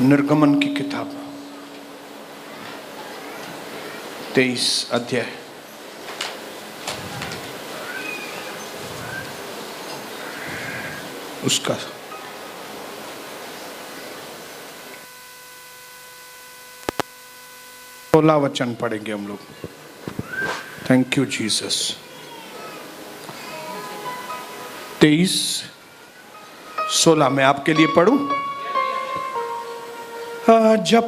निर्गमन की किताब 23 अध्याय उसका 16 वचन पढ़ेंगे हम लोग। Thank you Jesus. 23:16 मैं आपके लिए पढ़ूं। जब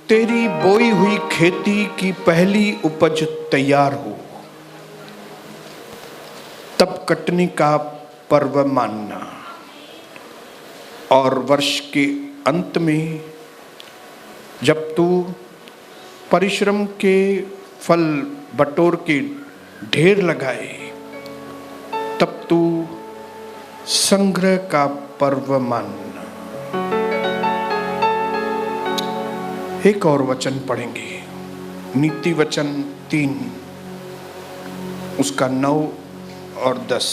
तेरी बोई हुई खेती की पहली उपज तैयार हो, तब कटनी का पर्व मानना, और वर्ष के अंत में जब तू परिश्रम के फल बटोर के ढेर लगाए, तब तू संग्रह का पर्व मानना। एक और वचन पढ़ेंगे, नीति वचन 3 उसका 9 और 10।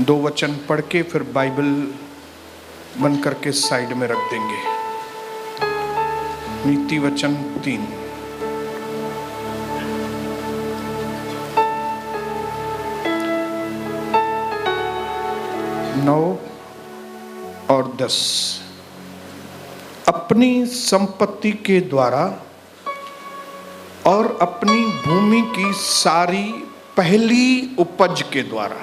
2 वचन पढ़ के फिर बाइबल बंद करके साइड में रख देंगे। नीति वचन 3 9 और 10। अपनी संपत्ति के द्वारा और अपनी भूमि की सारी पहली उपज के द्वारा,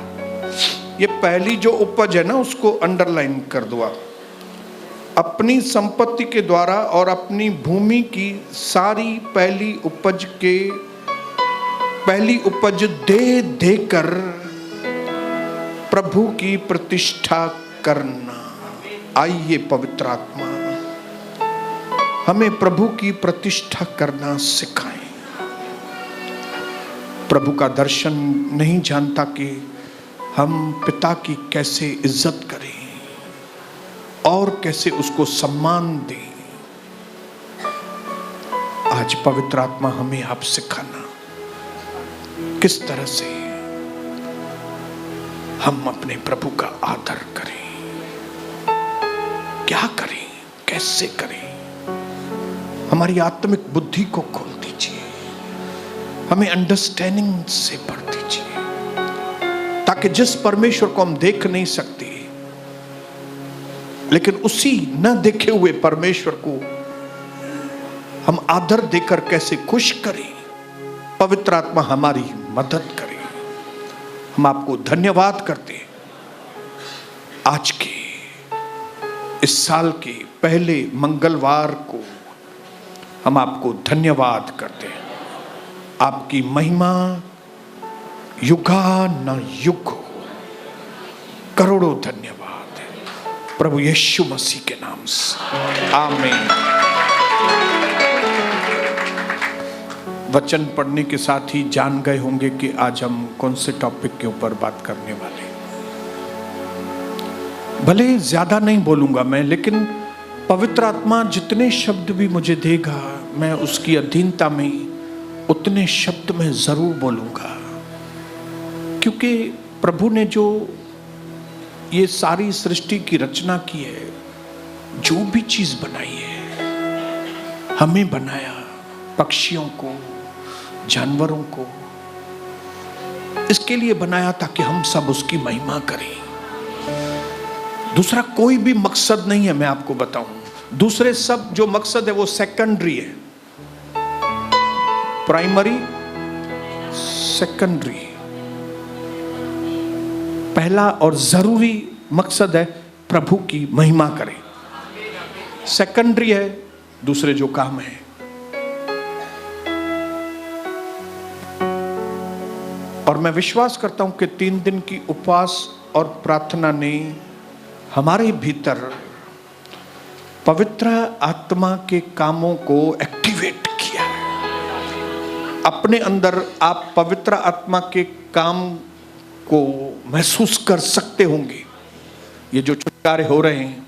ये पहली जो उपज है ना उसको अंडरलाइन कर दो आप। अपनी संपत्ति के द्वारा और अपनी भूमि की सारी पहली उपज दे देकर प्रभु की प्रतिष्ठा करना। आइए पवित्र आत्मा हमें प्रभु की प्रतिष्ठा करना सिखाएं। प्रभु का दर्शन नहीं जानता कि हम पिता की कैसे इज्जत करें और कैसे उसको सम्मान दें। आज पवित्र आत्मा हमें आप सिखाना किस तरह से हम अपने प्रभु का आदर करें, क्या करें, कैसे करें। हमारी आत्मिक बुद्धि को खोल दीजिए, हमें अंडरस्टैंडिंग से भर दीजिए, ताकि जिस परमेश्वर को हम देख नहीं सकते लेकिन उसी न देखे हुए परमेश्वर को हम आदर देकर कैसे खुश करें। पवित्र आत्मा हमारी मदद करे। हम आपको धन्यवाद करते हैं आज के इस साल के पहले मंगलवार को। हम आपको धन्यवाद करते हैं। आपकी महिमा युगानुयुग हो। करोड़ों धन्यवाद प्रभु यीशु मसीह के नाम से, आमीन। वचन पढ़ने के साथ ही जान गए होंगे कि आज हम कौन से टॉपिक के ऊपर बात करने वाले। भले ज्यादा नहीं बोलूंगा मैं, लेकिन पवित्र आत्मा जितने शब्द भी मुझे देगा मैं उसकी अधीनता में उतने शब्द में जरूर बोलूंगा, क्योंकि प्रभु ने जो ये सारी सृष्टि की रचना की है, जो भी चीज बनाई है, हमें बनाया, पक्षियों को, जानवरों को, इसके लिए बनाया ताकि हम सब उसकी महिमा करें। दूसरा कोई भी मकसद नहीं है। मैं आपको बताऊं, दूसरे सब जो मकसद है वो सेकेंडरी है। Primary, secondary. पहला और जरूरी मकसद है प्रभु की महिमा करें। सेकेंडरी है दूसरे जो काम है। और मैं विश्वास करता हूं कि 3 दिन की उपवास और प्रार्थना ने हमारे भीतर पवित्र आत्मा के कामों को एक्टिवेट किया है। अपने अंदर आप पवित्र आत्मा के काम को महसूस कर सकते होंगे। ये जो छुटकारे हो रहे हैं,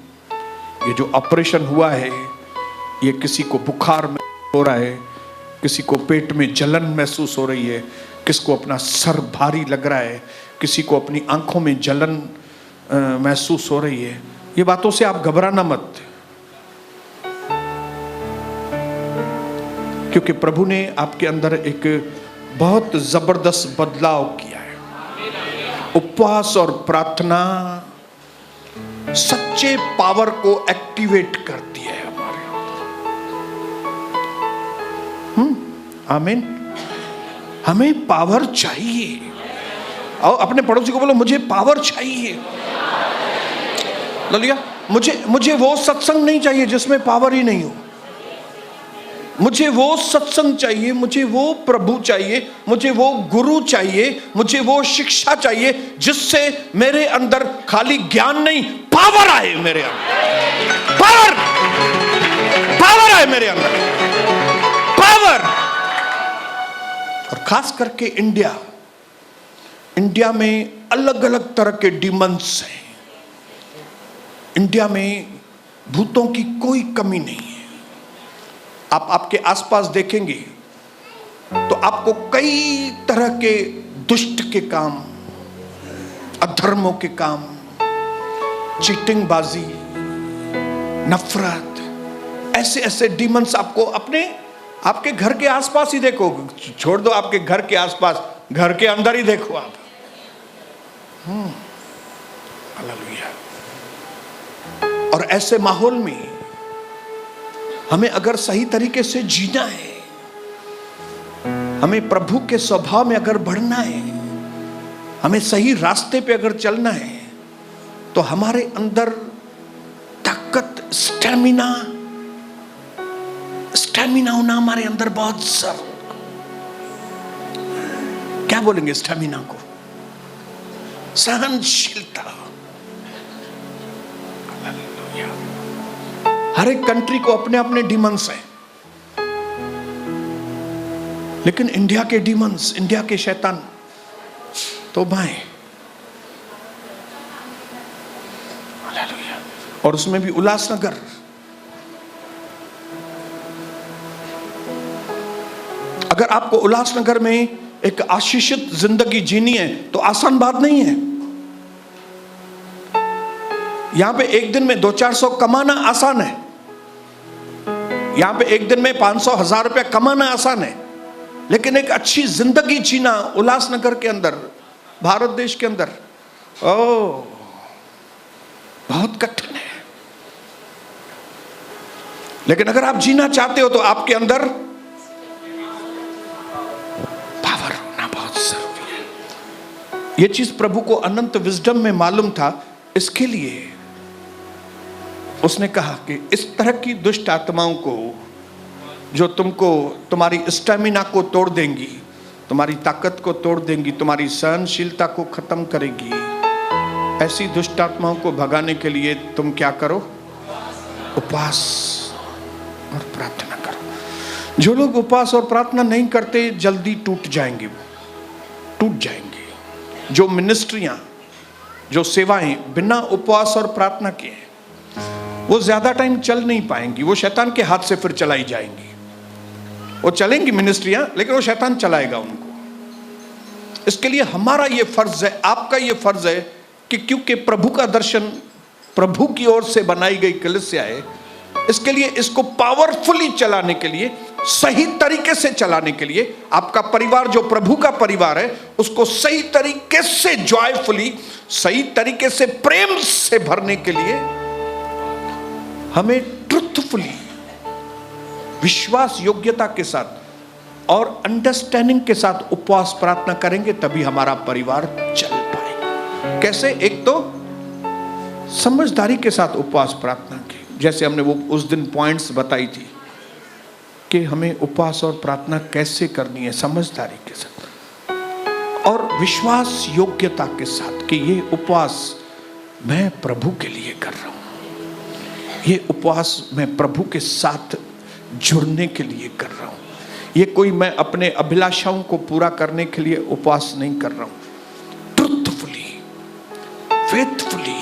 ये जो ऑपरेशन हुआ है, ये किसी को बुखार में हो रहा है, किसी को पेट में जलन महसूस हो रही है, किसको अपना सर भारी लग रहा है, किसी को अपनी आंखों में जलन महसूस हो रही है। ये बातों से आप घबराना मत, क्योंकि प्रभु ने आपके अंदर एक बहुत जबरदस्त बदलाव किया है। उपवास और प्रार्थना सच्चे पावर को एक्टिवेट करती है हमारे अंदर। आमीन। हमें पावर चाहिए। और अपने पड़ोसी को बोलो, मुझे पावर चाहिए। लिया, मुझे वो सत्संग नहीं चाहिए जिसमें पावर ही नहीं हो। मुझे वो सत्संग चाहिए, मुझे वो प्रभु चाहिए, मुझे वो गुरु चाहिए, मुझे वो शिक्षा चाहिए जिससे मेरे अंदर खाली ज्ञान नहीं, पावर आए मेरे अंदर। पावर आए मेरे अंदर, पावर। और खास करके इंडिया में अलग अलग तरह के डिमंस हैं। इंडिया में भूतों की कोई कमी नहीं है। आप आपके आसपास देखेंगे तो आपको कई तरह के दुष्ट के काम, अधर्मों के काम, चीटिंगबाजी, नफरत, ऐसे ऐसे डीमंस आपको आपके घर के आसपास ही देखो। छोड़ दो आपके घर के आसपास, घर के अंदर ही देखो आप। हालेलुया। और ऐसे माहौल में हमें अगर सही तरीके से जीना है, हमें प्रभु के स्वभाव में अगर बढ़ना है, हमें सही रास्ते पे अगर चलना है, तो हमारे अंदर ताकत, स्टैमिना होना हमारे अंदर बहुत क्या बोलेंगे स्टैमिना को? सहनशीलता। हर एक कंट्री को अपने अपने डीमंस हैं, लेकिन इंडिया के डीमंस, इंडिया के शैतान तो बाएं। और उसमें भी उल्लासनगर। अगर आपको उल्लासनगर में एक आशीषित जिंदगी जीनी है तो आसान बात नहीं है। यहां पे एक दिन में 200-400 कमाना आसान है। यहां पे एक दिन में 500-1000 रुपया कमाना आसान है, लेकिन एक अच्छी जिंदगी जीना उल्लासनगर के अंदर, भारत देश के अंदर, बहुत कठिन है। लेकिन अगर आप जीना चाहते हो तो आपके अंदर पावर होना बहुत जरूरी है। यह चीज प्रभु को अनंत विजडम में मालूम था। इसके लिए उसने कहा कि इस तरह की दुष्ट आत्माओं को जो तुम्हारी स्टैमिना को तोड़ देंगी, तुम्हारी ताकत को तोड़ देंगी, तुम्हारी सहनशीलता को खत्म करेगी, ऐसी दुष्ट आत्माओं को भगाने के लिए तुम क्या करो? उपवास और प्रार्थना करो। जो लोग उपवास और प्रार्थना नहीं करते जल्दी टूट जाएंगे। जो मिनिस्ट्रियां, जो सेवाएं बिना उपवास और प्रार्थना के वो ज्यादा टाइम चल नहीं पाएंगी। वो शैतान के हाथ से फिर चलाई जाएंगी। वो चलेंगी मिनिस्ट्रियां, लेकिन वो शैतान चलाएगा उनको। इसके लिए हमारा ये फर्ज है, आपका ये फर्ज है कि क्योंकि प्रभु का दर्शन प्रभु की ओर से बनाई गई कलीसिया है, इसके लिए इसको पावरफुली चलाने के लिए, सही तरीके से चलाने के लिए, आपका परिवार जो प्रभु का परिवार है उसको सही तरीके से, जॉयफुली, सही तरीके से, प्रेम से भरने के लिए हमें ट्रुथफुली, विश्वास योग्यता के साथ और अंडरस्टैंडिंग के साथ उपवास प्रार्थना करेंगे, तभी हमारा परिवार चल पाएगा। कैसे? एक तो समझदारी के साथ उपवास प्रार्थना की, जैसे हमने वो उस दिन पॉइंट्स बताई थी कि हमें उपवास और प्रार्थना कैसे करनी है, समझदारी के साथ और विश्वास योग्यता के साथ कि ये उपवास मैं प्रभु के लिए कर रहा हूं, ये उपवास मैं प्रभु के साथ जुड़ने के लिए कर रहा हूं, ये कोई मैं अपने अभिलाषाओं को पूरा करने के लिए उपवास नहीं कर रहा हूं। ट्रुथफुली, फेथफुली,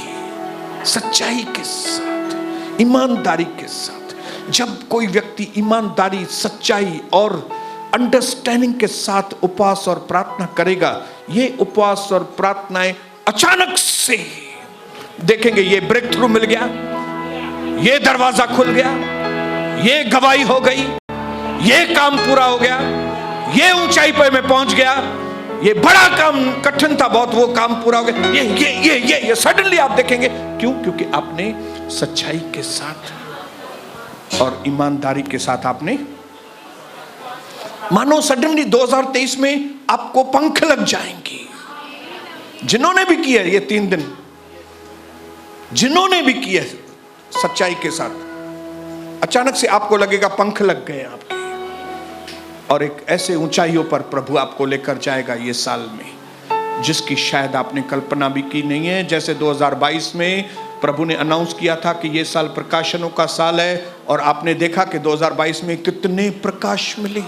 सच्चाई के साथ, ईमानदारी के साथ। जब कोई व्यक्ति ईमानदारी, सच्चाई और अंडरस्टैंडिंग के साथ उपवास और प्रार्थना करेगा, ये उपवास और प्रार्थनाएं अचानक से देखेंगे ये ब्रेक थ्रू मिल गया, ये दरवाजा खुल गया, ये गवाही हो गई, ये काम पूरा हो गया, ये ऊंचाई पे मैं पहुंच गया, ये बड़ा काम कठिन था बहुत, वो काम पूरा हो गया, ये सडनली आप देखेंगे। क्यों? क्योंकि आपने सच्चाई के साथ और ईमानदारी के साथ आपने, मानो सडनली 2023 में आपको पंख लग जाएंगे। जिन्होंने भी किया ये 3 दिन, जिन्होंने भी किया सच्चाई के साथ, अचानक से आपको लगेगा पंख लग गए आपके, और एक ऐसे ऊंचाइयों पर प्रभु आपको लेकर जाएगा ये साल में, जिसकी शायद आपने कल्पना भी की नहीं है। जैसे 2022 में प्रभु ने अनाउंस किया था कि ये साल प्रकाशनों का साल है, और आपने देखा कि 2022 में कितने प्रकाश मिले,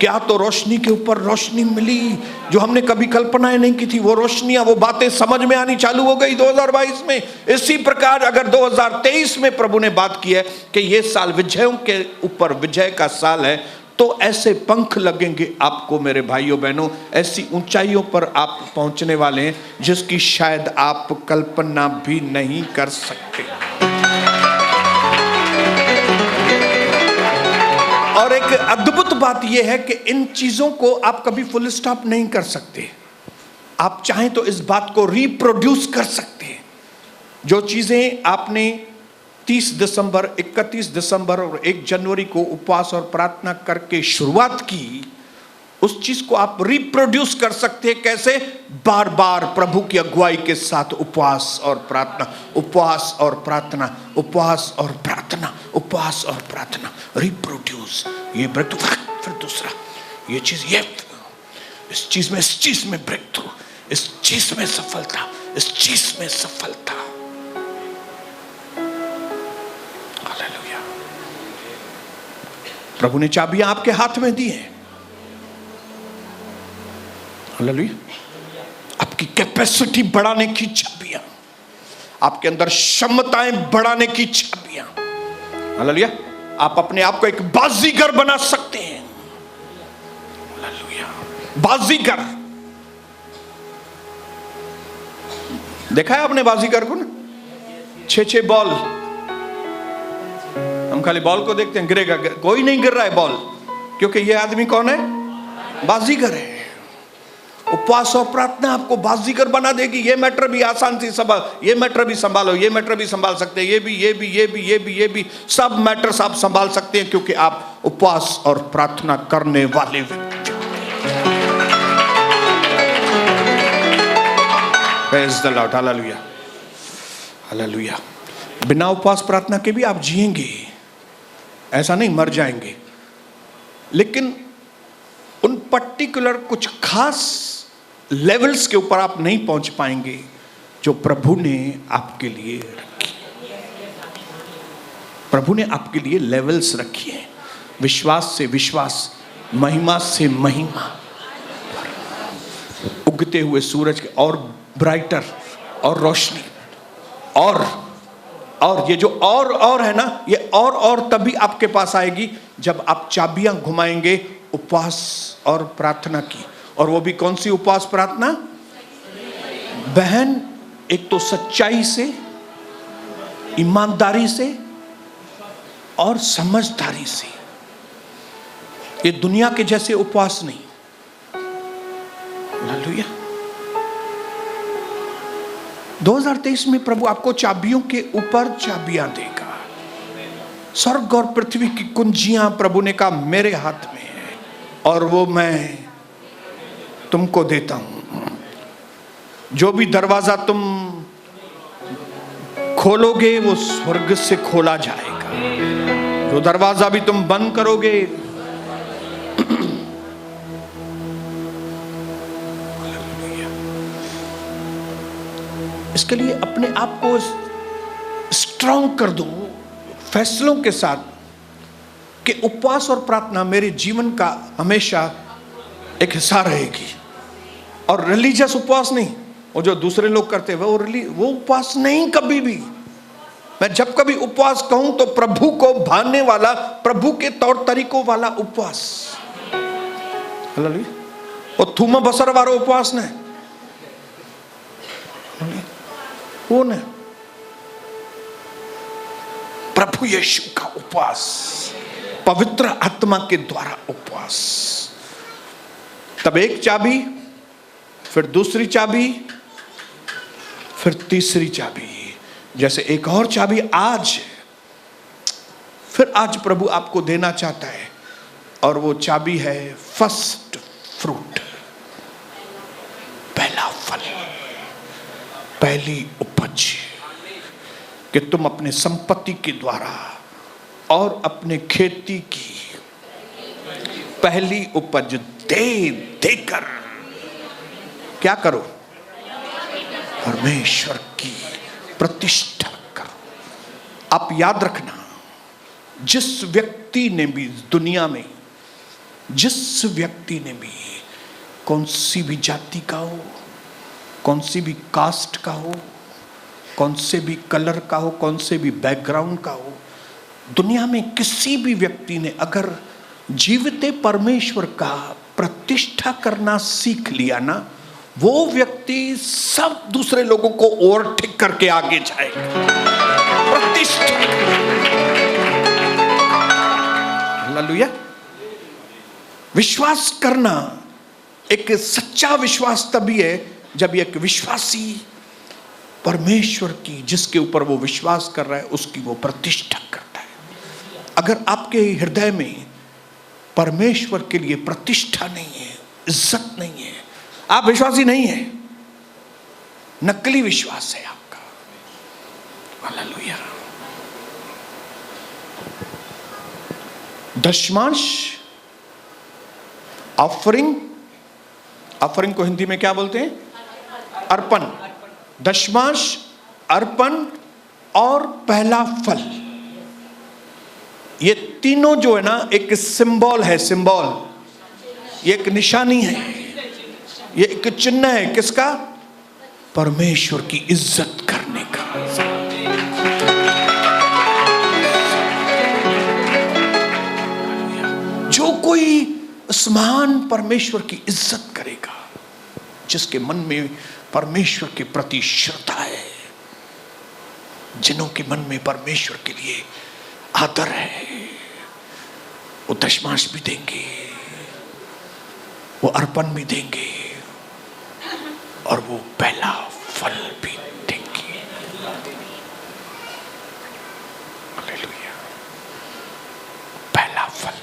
क्या तो रोशनी के ऊपर रोशनी मिली, जो हमने कभी कल्पनाएं नहीं की थी, वो रोशनियां, वो बातें समझ में आनी चालू हो गई 2022 में। इसी प्रकार अगर 2023 में प्रभु ने बात की है कि ये साल विजयों के ऊपर विजय का साल है, तो ऐसे पंख लगेंगे आपको मेरे भाइयों बहनों, ऐसी ऊंचाइयों पर आप पहुंचने वाले हैं जिसकी शायद आप कल्पना भी नहीं कर सकते। और एक अद्भुत बात यह है कि इन चीजों को आप कभी फुल स्टॉप नहीं कर सकते। आप चाहें तो इस बात को रिप्रोड्यूस कर सकते हैं। जो चीजें आपने 30 दिसंबर, 31 दिसंबर और 1 जनवरी को उपवास और प्रार्थना करके शुरुआत की, उस चीज को आप रिप्रोड्यूस कर सकते हैं। कैसे? बार बार प्रभु की अगुवाई के साथ उपवास और प्रार्थना, उपवास और प्रार्थना, उपवास और प्रार्थना, उपवास और प्रार्थना, रिप्रोड्यूस। ये ब्रेक थ्रू, फिर दूसरा ये चीज, ये इस चीज में ब्रेक थ्रू, इस चीज में सफलता, इस चीज में सफलता। हालेलुया। प्रभु ने चाबियां आपके हाथ में दी हैं। हालेलुया। आपकी कैपेसिटी बढ़ाने की चाबियां, आपके अंदर क्षमताएं बढ़ाने की चाबियां। हालेलुया। आप अपने आप को एक बाजीगर बना सकते हैं। हालेलुया। बाजीगर, देखा है आपने बाजीगर को ना? 6 बॉल, हम खाली बॉल को देखते हैं, गिरेगा, कोई नहीं गिर रहा है बॉल, क्योंकि ये आदमी कौन है? बाजीगर है। उपवास और प्रार्थना आपको बाजीगर बना देगी। ये मैटर भी आसान से संभाल, ये मैटर भी संभालो, ये मैटर भी संभाल सकते हैं, ये भी सब मैटर्स आप संभाल सकते हैं, क्योंकि आप उपवास और प्रार्थना करने वाले व्यक्ति। Praise the Lord. Hallelujah, hallelujah. बिना उपवास प्रार्थना के भी आप जिएंगे, ऐसा नहीं मर जाएंगे, लेकिन उन पर्टिकुलर कुछ खास लेवल्स के ऊपर आप नहीं पहुंच पाएंगे जो प्रभु ने आपके लिए रखी। प्रभु ने आपके लिए लेवल्स रखी हैं, विश्वास से विश्वास, महिमा से महिमा, उगते हुए सूरज के और ब्राइटर और रोशनी, और ये जो और है ना, ये और तभी आपके पास आएगी जब आप चाबियां घुमाएंगे उपवास और प्रार्थना की। और वो भी कौन सी उपवास प्रार्थना? बहन, एक तो सच्चाई से, ईमानदारी से और समझदारी से। ये दुनिया के जैसे उपवास नहीं। हालेलुया। 2023 में प्रभु आपको चाबियों के ऊपर चाबियां देगा। स्वर्ग और पृथ्वी की कुंजियां प्रभु ने कहा मेरे हाथ में है, और वो मैं तुमको देता हूं। जो भी दरवाजा तुम खोलोगे वो स्वर्ग से खोला जाएगा, जो दरवाजा भी तुम बंद करोगे इसके लिए अपने आप को स्ट्रांग कर दो फैसलों के साथ कि उपवास और प्रार्थना मेरे जीवन का हमेशा एक हिस्सा रहेगी। और रिलीजियस उपवास नहीं, वो जो दूसरे लोग करते हैं वो उपवास नहीं कभी भी। मैं जब कभी उपवास कहूं तो प्रभु को भाने वाला, प्रभु के तौर तरीकों वाला उपवास। हालेलुया। वो थूमा बसर वाला उपवास नहीं, कौन है? प्रभु यीशु का उपवास, पवित्र आत्मा के द्वारा उपवास। तब एक चाबी, फिर दूसरी चाबी, फिर तीसरी चाबी। जैसे एक और चाबी आज, फिर आज प्रभु आपको देना चाहता है, और वो चाबी है फर्स्ट फ्रूट, पहला फल, पहली उपज। कि तुम अपने संपत्ति के द्वारा और अपने खेती की पहली उपज देकर क्या करो? परमेश्वर की प्रतिष्ठा करो। आप याद रखना, जिस व्यक्ति ने भी दुनिया में, जिस व्यक्ति ने भी, कौन सी भी जाति का हो, कौन सी भी कास्ट का हो, कौन से भी कलर का हो, कौन से भी बैकग्राउंड का हो, दुनिया में किसी भी व्यक्ति ने अगर जीवित परमेश्वर का प्रतिष्ठा करना सीख लिया ना, वो व्यक्ति सब दूसरे लोगों को ओवरटेक करके आगे जाएगा। प्रतिष्ठा। हालेलुया। विश्वास करना, एक सच्चा विश्वास तभी है जब एक विश्वासी परमेश्वर की, जिसके ऊपर वो विश्वास कर रहा है, उसकी वो प्रतिष्ठा करता है। अगर आपके हृदय में परमेश्वर के लिए प्रतिष्ठा नहीं है, इज्जत नहीं है, आप विश्वासी नहीं है, नकली विश्वास है आपका। हालेलुया। दशमांश, ऑफरिंग, ऑफरिंग को हिंदी में क्या बोलते हैं? अर्पण। दशमांश, अर्पण और पहला फल, ये तीनों जो है ना, एक सिंबल है, सिंबल, ये एक निशानी है, ये एक चिन्ह है। किसका? परमेश्वर की इज्जत करने का। जो कोई उस महान परमेश्वर की इज्जत करेगा, जिसके मन में परमेश्वर के प्रति श्रद्धा है, जिन्हों के मन में परमेश्वर के लिए आदर है, वो दशमांश भी देंगे, वो अर्पण भी देंगे, और वो पहला फल भी देंगे। हालेलुया। पहला फल।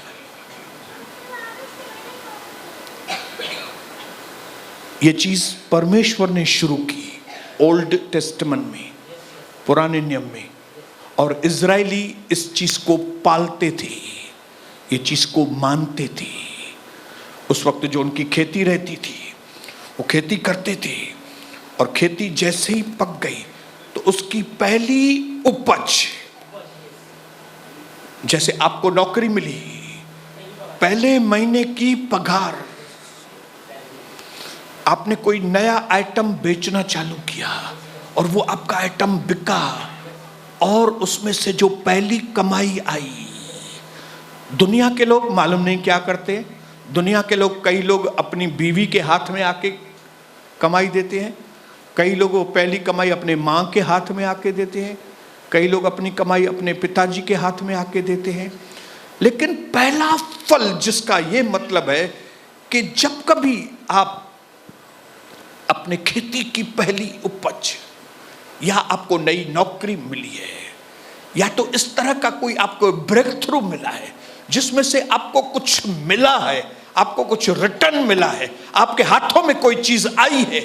ये चीज परमेश्वर ने शुरू की ओल्ड टेस्टमेंट में, पुराने नियम में, और इजरायली इस चीज को पालते थे, ये चीज को मानते थे। उस वक्त जो उनकी खेती रहती थी, वो खेती करते थे, और खेती जैसे ही पक गई तो उसकी पहली उपज, जैसे आपको नौकरी मिली, पहले महीने की पगार, आपने कोई नया आइटम बेचना चालू किया और वो आपका आइटम बिका, और उसमें से जो पहली कमाई आई, दुनिया के लोग मालूम नहीं क्या करते, दुनिया के लोग, कई लोग अपनी बीवी के हाथ में आके कमाई देते हैं, कई लोग वो पहली कमाई अपने माँ के हाथ में आके देते हैं, कई लोग अपनी कमाई अपने पिताजी के हाथ में आके देते हैं। लेकिन पहला फल, जिसका ये मतलब है कि जब कभी आप अपने खेती की पहली उपज, या आपको नई नौकरी मिली है, या तो इस तरह का कोई आपको ब्रेक थ्रू मिला है, जिसमें से आपको कुछ मिला है, आपको कुछ रिटर्न मिला है, आपके हाथों में कोई चीज आई है,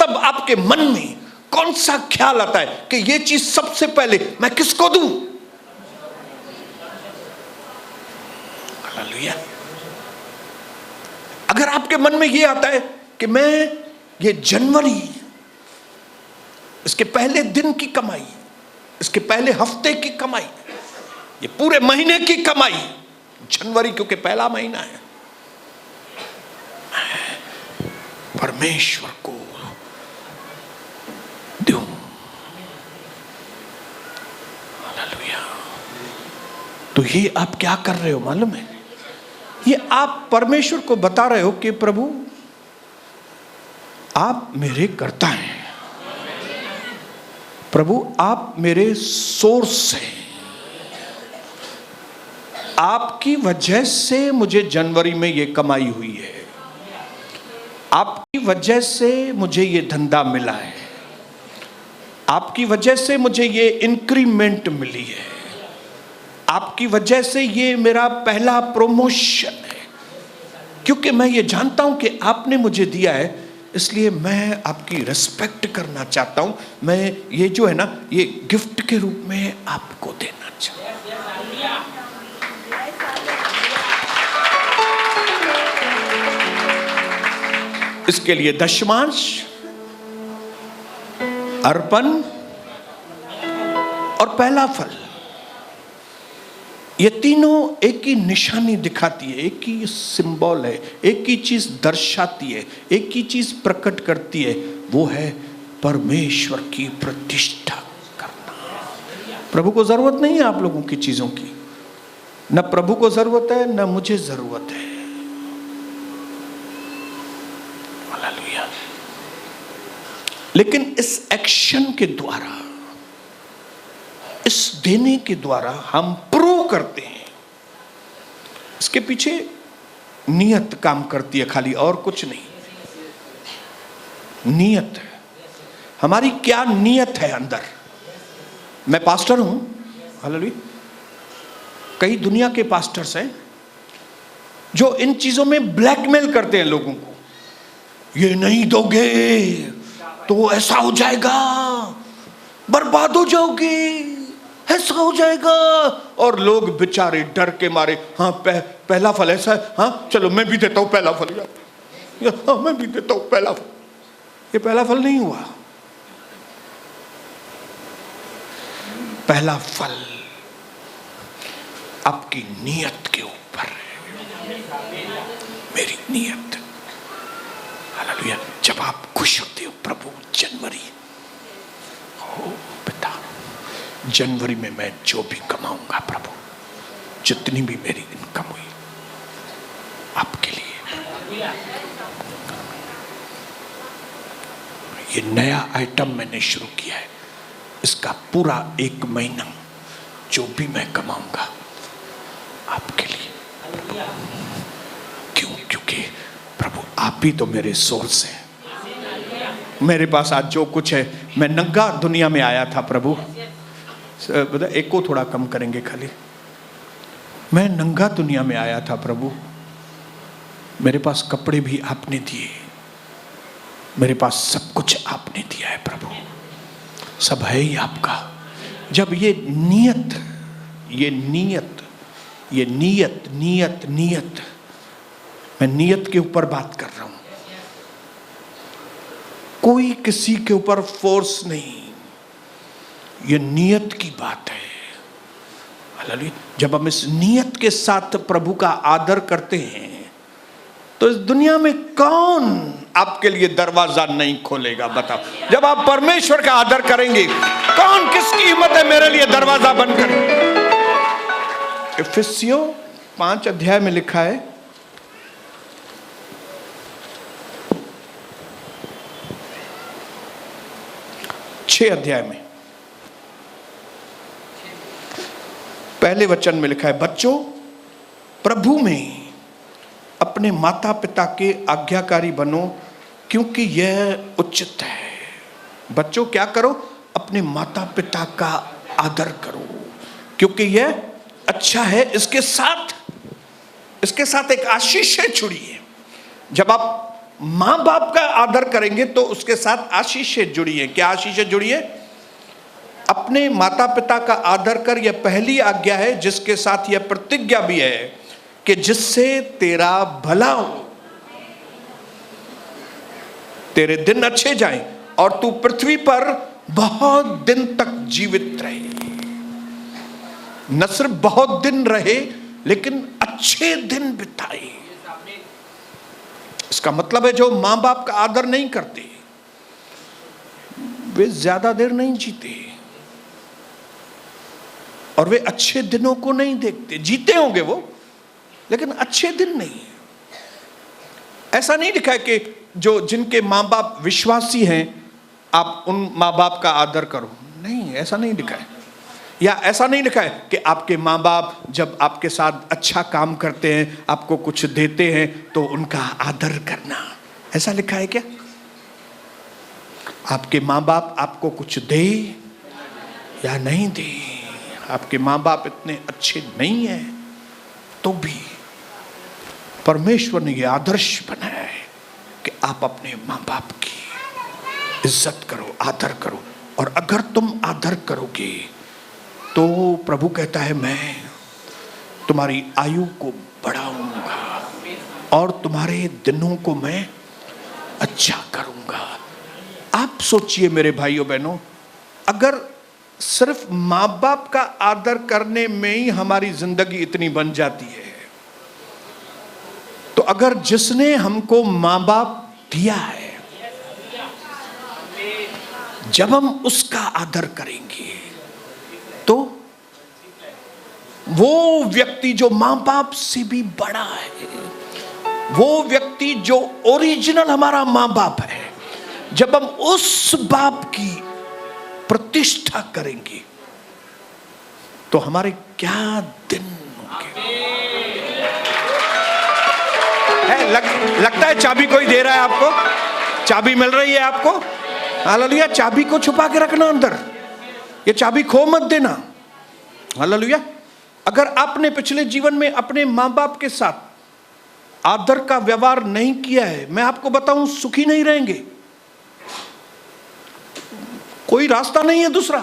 तब आपके मन में कौन सा ख्याल आता है कि ये चीज सबसे पहले मैं किसको दूं? हालेलुया। अगर आपके मन में ये आता है कि मैं ये जनवरी, इसके पहले दिन की कमाई, इसके पहले हफ्ते की कमाई, ये पूरे महीने की कमाई, जनवरी क्योंकि पहला महीना है, परमेश्वर को दूं। हालेलुया। तो ये आप क्या कर रहे हो मालूम है? ये आप परमेश्वर को बता रहे हो कि प्रभु आप मेरे कर्ता हैं, प्रभु आप मेरे सोर्स हैं, आपकी वजह से मुझे जनवरी में ये कमाई हुई है, आपकी वजह से मुझे ये धंधा मिला है, आपकी वजह से मुझे ये इंक्रीमेंट मिली है, आपकी वजह से ये मेरा पहला प्रमोशन है। क्योंकि मैं ये जानता हूं कि आपने मुझे दिया है, इसलिए मैं आपकी रिस्पेक्ट करना चाहता हूं। मैं ये जो है ना, ये गिफ्ट के रूप में आपको देना चाहता हूं। इसके लिए दशमांश, अर्पण और पहला फल, ये तीनों एक ही निशानी दिखाती है, एक ही सिंबल है, एक ही चीज दर्शाती है, एक ही चीज प्रकट करती है, वो है परमेश्वर की प्रतिष्ठा करना। प्रभु को जरूरत नहीं है आप लोगों की चीजों की, न प्रभु को जरूरत है न मुझे जरूरत है। हालेलुया। लेकिन इस एक्शन के द्वारा, इस देने के द्वारा हम प्रूव करते हैं। इसके पीछे नियत काम करती है खाली, और कुछ नहीं। नियत, हमारी क्या नियत है अंदर। मैं पास्टर हूं, हालेलुया। कई दुनिया के पास्टर्स हैं जो इन चीजों में ब्लैकमेल करते हैं लोगों को। ये नहीं दोगे तो ऐसा हो जाएगा, बर्बाद हो जाओगे, ऐसा हो जाएगा। और लोग बेचारे डर के मारे, हाँ पहला फल ऐसा है, हाँ चलो मैं भी देता हूं पहला फल, हाँ मैं भी देता हूं पहला फल। ये पहला फल नहीं हुआ। पहला फल आपकी नियत के ऊपर है, मेरी नियत। हालेलुया। जब आप खुश होते हो, प्रभु जनवरी, हो पिता जनवरी में मैं जो भी कमाऊंगा प्रभु, जितनी भी मेरी इनकम हुई आपके लिए, ये नया आइटम मैंने शुरू किया है, इसका पूरा 1 महीना जो भी मैं कमाऊंगा आपके लिए। क्यों? क्योंकि प्रभु आप ही तो मेरे सोर्स हैं। मेरे पास आज जो कुछ है, मैं नंगा दुनिया में आया था प्रभु, एक को थोड़ा कम करेंगे खाली। मैं नंगा दुनिया में आया था प्रभु, मेरे पास कपड़े भी आपने दिए, मेरे पास सब कुछ आपने दिया है प्रभु, सब है ही आपका। जब ये नियत, ये नियत, ये नियत, नियत, नियत, मैं नियत के ऊपर बात कर रहा हूं, कोई किसी के ऊपर फोर्स नहीं, ये नियत की बात है। हालेलुया। जब हम इस नियत के साथ प्रभु का आदर करते हैं, तो इस दुनिया में कौन आपके लिए दरवाजा नहीं खोलेगा? बताओ। जब आप परमेश्वर का आदर करेंगे, कौन, किसकी हिम्मत है मेरे लिए दरवाजा बंद करे? इफिसियों 5 अध्याय में लिखा है, 6 अध्याय में पहले वचन में लिखा है, बच्चों प्रभु में अपने माता पिता के आज्ञाकारी बनो, क्योंकि यह उचित है। बच्चों क्या करो? अपने माता पिता का आदर करो, क्योंकि यह अच्छा है। इसके साथ एक आशीष जुड़ी है। जब आप माँ बाप का आदर करेंगे तो उसके साथ आशीषें जुड़ी है। क्या आशीषें जुड़ी है? अपने माता पिता का आदर कर, यह पहली आज्ञा है, जिसके साथ यह प्रतिज्ञा भी है कि जिससे तेरा भला हो, तेरे दिन अच्छे जाएं और तू पृथ्वी पर बहुत दिन तक जीवित रहे। न सिर्फ बहुत दिन रहे, लेकिन अच्छे दिन बिताए। इसका मतलब है जो मां बाप का आदर नहीं करते, वे ज्यादा देर नहीं जीते और वे अच्छे दिनों को नहीं देखते। जीते होंगे वो, लेकिन अच्छे दिन नहीं। ऐसा नहीं लिखा है कि जो जिनके मां बाप विश्वासी हैं आप उन मां बाप का आदर करो। नहीं, ऐसा नहीं लिखा है। या ऐसा नहीं लिखा है कि आपके माँ बाप जब आपके साथ अच्छा काम करते हैं, आपको कुछ देते हैं, तो उनका आदर करना, ऐसा लिखा है क्या? आपके माँ बाप आपको कुछ दे या नहीं दे, आपके माँ बाप इतने अच्छे नहीं हैं, तो भी परमेश्वर ने यह आदर्श बनाया है कि आप अपने माँ बाप की इज्जत करो, आदर करो। और अगर तुम आदर करोगे तो प्रभु कहता है मैं तुम्हारी आयु को बढ़ाऊंगा और तुम्हारे दिनों को मैं अच्छा करूंगा। आप सोचिए मेरे भाइयों बहनों, अगर सिर्फ माँ बाप का आदर करने में ही हमारी जिंदगी इतनी बन जाती है, तो अगर जिसने हमको माँ बाप दिया है, जब हम उसका आदर करेंगे तो वो व्यक्ति जो माँ बाप से भी बड़ा है, वो व्यक्ति जो ओरिजिनल हमारा माँ बाप है, जब हम उस बाप की प्रतिष्ठा करेंगे तो हमारे क्या दिन होंगे। लगता है चाबी कोई दे रहा है आपको, चाबी मिल रही है आपको। हालेलुया। चाबी को छुपा के रखना अंदर, ये चाबी खो मत देना। हालेलुया। अगर आपने पिछले जीवन में अपने माँ बाप के साथ आदर का व्यवहार नहीं किया है, मैं आपको बताऊं, सुखी नहीं रहेंगे। कोई रास्ता नहीं है दूसरा,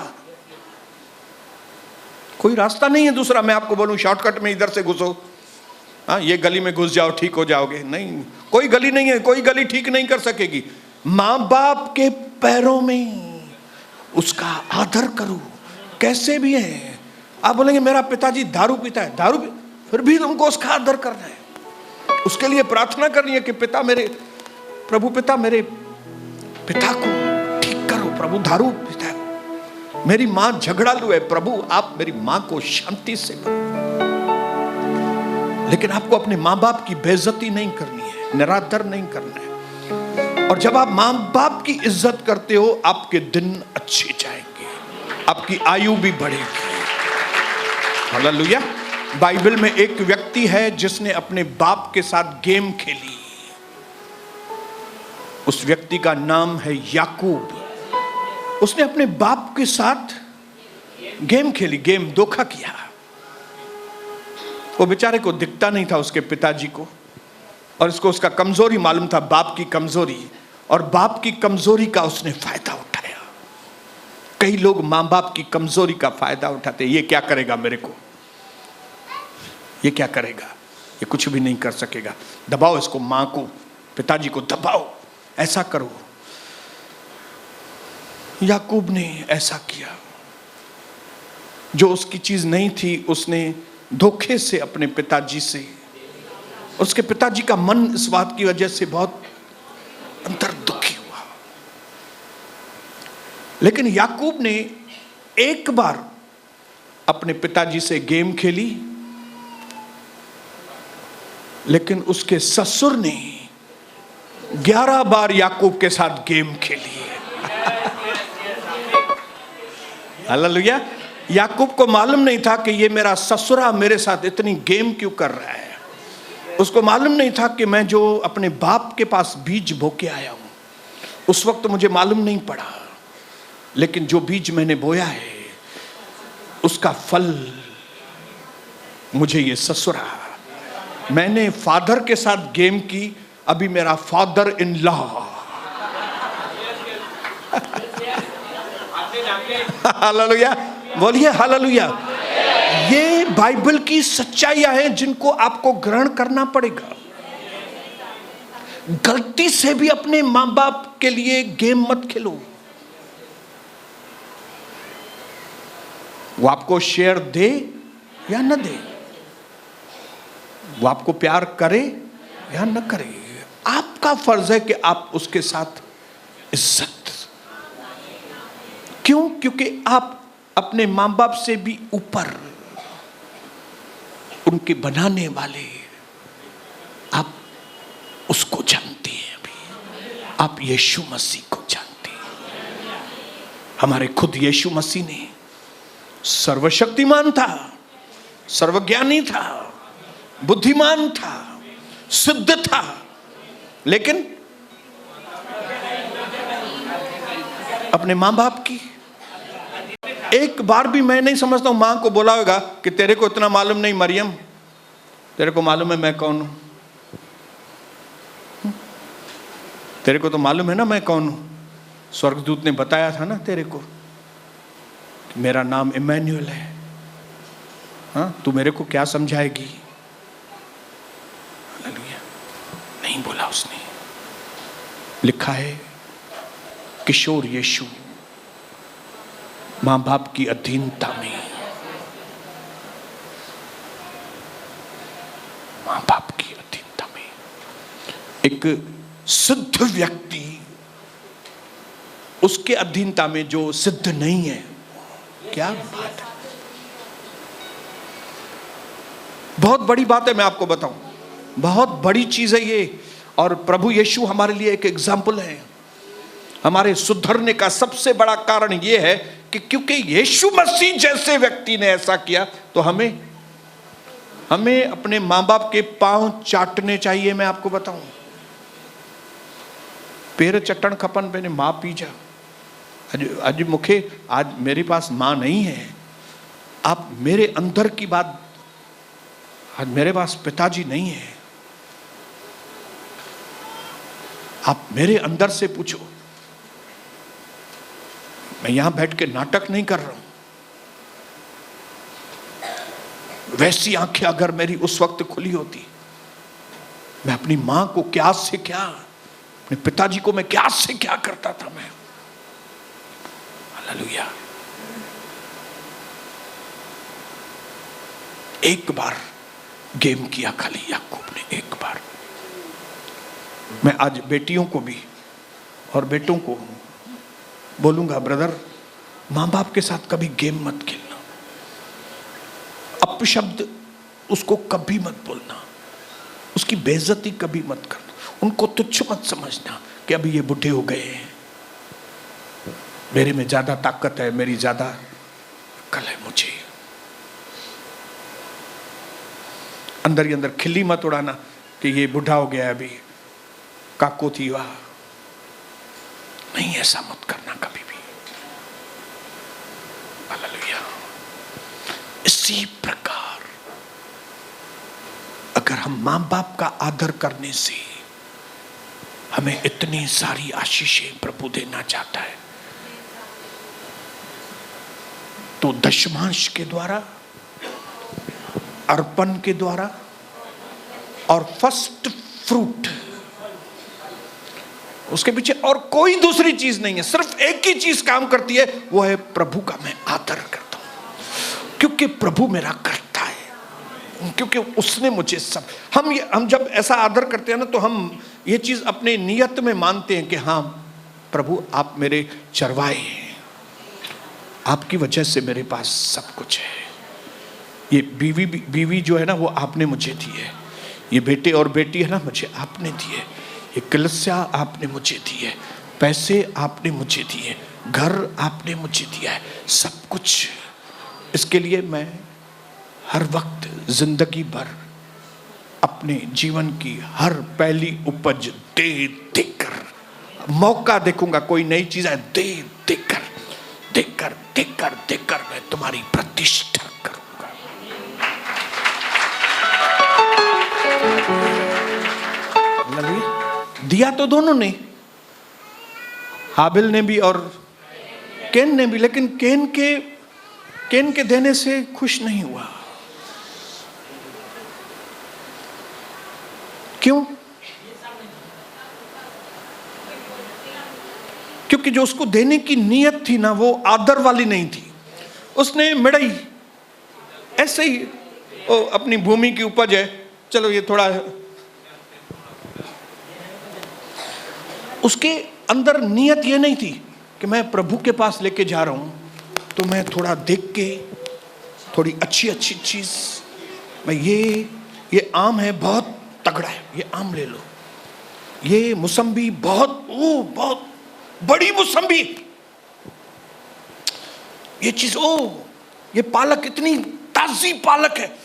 कोई रास्ता नहीं है दूसरा। मैं आपको बोलूं शॉर्टकट में इधर से घुसो, हाँ ये गली में घुस जाओ ठीक हो जाओगे, नहीं, कोई गली नहीं है, कोई गली ठीक नहीं कर सकेगी। माँ बाप के पैरों में उसका आदर करो, कैसे भी है। आप बोलेंगे मेरा पिताजी दारू पीता है, फिर भी तुमको उसका आदर करना है, उसके लिए प्रार्थना करनी है कि पिता मेरे, प्रभु पिता मेरे पिता को ठीक करो, प्रभु दारू पीता है, मेरी माँ झगड़ालू है, प्रभु आप मेरी माँ को शांति से करो। लेकिन आपको अपने माँ बाप की बेइज्जती नहीं करनी है, निरादर नहीं करना है। और जब आप माँ बाप की इज्जत करते हो, आपके दिन अच्छे जाएंगे, आपकी आयु भी बढ़ेगी। हालेलुया। बाइबल में एक व्यक्ति है जिसने अपने बाप के साथ गेम खेली, उस व्यक्ति का नाम है याकूब। उसने अपने बाप के साथ गेम खेली, गेम धोखा किया। वो बेचारे को दिखता नहीं था उसके पिताजी को, और इसको उसका कमजोरी मालूम था, बाप की कमजोरी, और बाप की कमजोरी का उसने फायदा उठाया। कई लोग मां बाप की कमजोरी का फायदा उठाते, ये क्या करेगा मेरे को, ये क्या करेगा, ये कुछ भी नहीं कर सकेगा, दबाओ इसको, मां को, पिताजी को दबाओ, ऐसा करो। याकूब ने ऐसा किया, जो उसकी चीज नहीं थी उसने धोखे से अपने पिताजी से, उसके पिताजी का मन इस बात की वजह से बहुत अंतर दुखी हुआ। लेकिन याकूब ने एक बार अपने पिताजी से गेम खेली, लेकिन उसके ससुर ने 11 बार याकूब के साथ गेम खेली। हालेलुया। याकूब को मालूम नहीं था कि ये मेरा ससुरा मेरे साथ इतनी गेम क्यों कर रहा है। उसको मालूम नहीं था कि मैं जो अपने बाप के पास बीज बो के आया हूं, उस वक्त मुझे मालूम नहीं पड़ा, लेकिन जो बीज मैंने बोया है उसका फल मुझे ये ससुरा। मैंने फादर के साथ गेम की, अभी मेरा फादर इन लॉ। हालेलुया, बोलिए हालेलुया। ये बाइबल की सच्चाइयां हैं जिनको आपको ग्रहण करना पड़ेगा। गलती से भी अपने मां बाप के लिए गेम मत खेलो। वो आपको शेयर दे या न दे, वो आपको प्यार करे या न करे, आपका फर्ज है कि आप उसके साथ इज्जत। क्यों? क्योंकि आप अपने मां बाप से भी ऊपर, उनके बनाने वाले, आप उसको जानते हैं। अभी आप यीशु मसीह को जानते हैं। हमारे खुद यीशु मसीह ने सर्वशक्तिमान था, सर्वज्ञानी था, बुद्धिमान था, सिद्ध था, लेकिन अपने मां बाप की एक बार भी, मैं नहीं समझता हूं मां को बोला होगा कि तेरे को इतना मालूम नहीं मरियम, तेरे को मालूम है मैं कौन हूं, तेरे को तो मालूम है ना मैं कौन हूं, स्वर्गदूत ने बताया था ना तेरे को, मेरा नाम इमैनुअल है, हाँ तू मेरे को क्या समझाएगी। नहीं बोला उसने। लिखा है किशोर यीशु मां बाप की अधीनता में, मां बाप की अधीनता में, एक सिद्ध व्यक्ति उसके अधीनता में जो सिद्ध नहीं है। क्या बात है, बहुत बड़ी बात है, मैं आपको बताऊं, बहुत बड़ी चीज है ये। और प्रभु यीशु हमारे लिए एक एग्जाम्पल है। हमारे सुधरने का सबसे बड़ा कारण ये है कि क्योंकि यीशु मसीह जैसे व्यक्ति ने ऐसा किया, तो हमें अपने मां बाप के पांव चाटने चाहिए। मैं आपको बताऊं, पेर चटण खपन मैंने मां पी जा। आज मुखे, आज मेरे पास मां नहीं है, आप मेरे अंदर की बात, आज मेरे पास पिताजी नहीं है, आप मेरे अंदर से पूछो। मैं यहां बैठ के नाटक नहीं कर रहा हूं। वैसी आंखें अगर मेरी उस वक्त खुली होती, मैं अपनी मां को क्या से क्या, अपने पिताजी को मैं क्या से क्या करता था मैं। हालेलुया। एक बार गेम किया खाली याकूब ने, एक बार। मैं आज बेटियों को भी और बेटों को बोलूंगा, ब्रदर मां बाप के साथ कभी गेम मत खेलना, अपशब्द उसको कभी मत बोलना, उसकी बेइज्जती कभी मत करना, उनको तुच्छ मत समझना कि अभी ये बुढ़े हो गए हैं, मेरे में ज्यादा ताकत है, मेरी ज्यादा अक्ल है, मुझे अंदर ही अंदर खिल्ली मत उड़ाना कि ये बुढ़ा हो गया अभी, काको थी वाह, नहीं, ऐसा मत करना कभी भी। हालेलुया। इसी प्रकार अगर हम मां बाप का आदर करने से हमें इतनी सारी आशीषें प्रभु देना चाहता है, तो दशमांश के द्वारा, अर्पण के द्वारा और फर्स्ट फ्रूट, उसके पीछे और कोई दूसरी चीज नहीं है, सिर्फ एक ही चीज काम करती है, वो है प्रभु का मैं आदर करता हूं, क्योंकि प्रभु मेरा करता है, क्योंकि उसने मुझे सब। हम जब ऐसा आदर करते हैं ना, तो हम ये चीज अपने नियत में मानते हैं कि हाँ प्रभु आप मेरे चरवाहे हैं, आपकी वजह से मेरे पास सब कुछ है। ये बीवी जो है ना, वो आपने मुझे दी है, ये बेटे और बेटी है ना, मुझे आपने दी है, ये कलीसिया आपने मुझे दी है, पैसे आपने मुझे दिए, घर आपने मुझे दिया है, सब कुछ। इसके लिए मैं हर वक्त जिंदगी भर अपने जीवन की हर पहली उपज दे देकर, मौका देखूंगा कोई नई चीज है, दे देकर देकर देकर देकर मैं तुम्हारी प्रतिष्ठा करूंगा। दिया तो दोनों ने, हाबिल ने भी और केन ने भी, लेकिन केन के देने से खुश नहीं हुआ। क्यों? क्योंकि जो उसको देने की नीयत थी ना, वो आदर वाली नहीं थी। उसने मिड़ई ऐसे ही, अपनी भूमि की उपज है, चलो ये थोड़ा, उसके अंदर नीयत ये नहीं थी कि मैं प्रभु के पास लेके जा रहा हूं, तो मैं थोड़ा देख के थोड़ी अच्छी अच्छी चीज, मैं ये आम है बहुत तगड़ा है, ये आम ले लो, ये मौसम्बी बहुत बड़ी मौसम्बी, ये चीज, ओ ये पालक इतनी ताजी पालक है।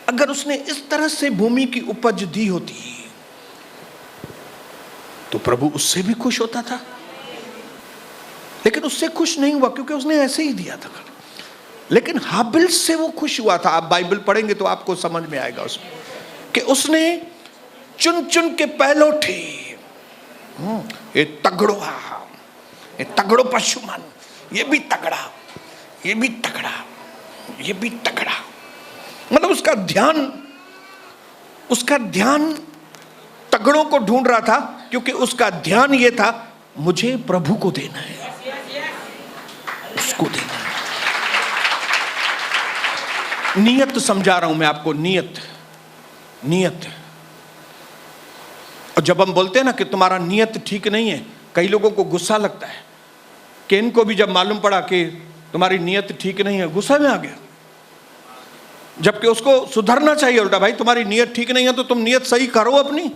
अगर उसने इस तरह से भूमि की उपज दी होती तो प्रभु उससे भी खुश होता था, लेकिन उससे खुश नहीं हुआ क्योंकि उसने ऐसे ही दिया था। लेकिन हाबिल से वो खुश हुआ था। आप बाइबल पढ़ेंगे तो आपको समझ में आएगा उसमें कि उसने चुन चुन के पहलोठे, ये तगड़ो, ये तगड़ो पशुमान, ये भी तगड़ा, ये भी तगड़ा, ये भी तगड़ा। मतलब उसका ध्यान तगड़ों को ढूंढ रहा था, क्योंकि उसका ध्यान ये था मुझे प्रभु को देना है, उसको देना है। नियत समझा रहा हूं मैं आपको, नियत। और जब हम बोलते हैं ना कि तुम्हारा नियत ठीक नहीं है, कई लोगों को गुस्सा लगता है। केन को भी जब मालूम पड़ा कि तुम्हारी नियत ठीक नहीं है, गुस्सा में आ गया, जबकि उसको सुधरना चाहिए। उल्टा, भाई तुम्हारी नियत ठीक नहीं है तो तुम नियत सही करो अपनी।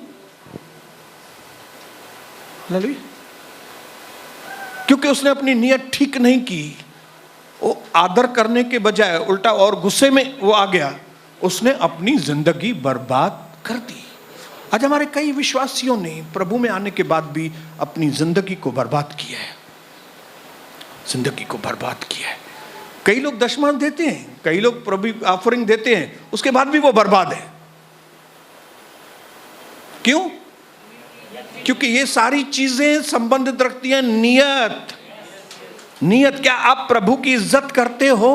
क्योंकि उसने अपनी नियत ठीक नहीं की, वो आदर करने के बजाय उल्टा और गुस्से में वो आ गया, उसने अपनी जिंदगी बर्बाद कर दी। आज हमारे कई विश्वासियों ने प्रभु में आने के बाद भी अपनी जिंदगी को बर्बाद किया है, जिंदगी को बर्बाद किया है। कई लोग दशमांश देते हैं, कई लोग प्रभु ऑफरिंग देते हैं, उसके बाद भी वो बर्बाद है। क्यों? क्योंकि ये सारी चीजें संबंधित रखती हैं नियत। क्या आप प्रभु की इज्जत करते हो?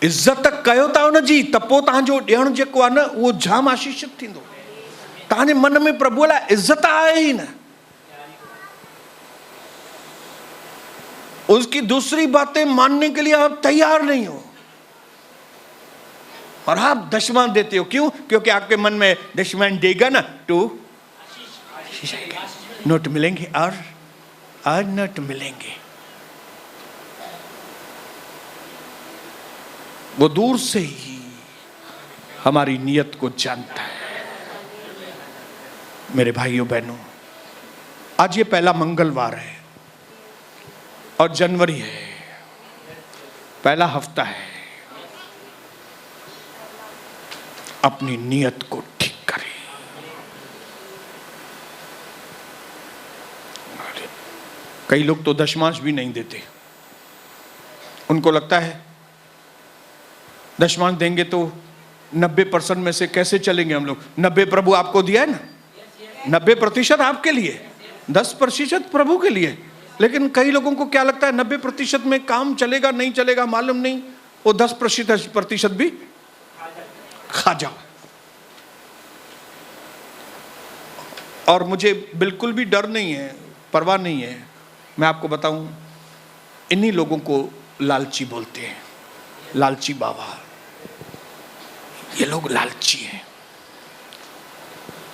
इज्जत कयो था न जी, त पोइ तव्हांजो ॾियणु जेको आहे न उहो जाम आशीषित थींदो। तव्हांजे मन में प्रभु लाइ इज्जत आहे ही न। उसकी दूसरी बातें मानने के लिए आप तैयार नहीं हो और आप दशमांश देते हो। क्यों? क्योंकि आपके मन में दशमांश देगा ना तो नोट मिलेंगे और नोट मिलेंगे। वो दूर से ही हमारी नियत को जानता है। मेरे भाइयों बहनों, आज ये पहला मंगलवार है और जनवरी है, पहला हफ्ता है। अपनी नियत को ठीक करें। कई लोग तो दशमांश भी नहीं देते। उनको लगता है दशमांश देंगे तो 90% में से कैसे चलेंगे हम लोग। 90 प्रभु आपको दिया है ना, 90% आपके लिए, 10% प्रभु के लिए। लेकिन कई लोगों को क्या लगता है 90% में काम चलेगा नहीं चलेगा मालूम नहीं, वो 10% भी खा जाओ। और मुझे बिल्कुल भी डर नहीं है, परवाह नहीं है। मैं आपको बताऊं, इन्हीं लोगों को लालची बोलते हैं, लालची बाबा। ये लोग लालची हैं,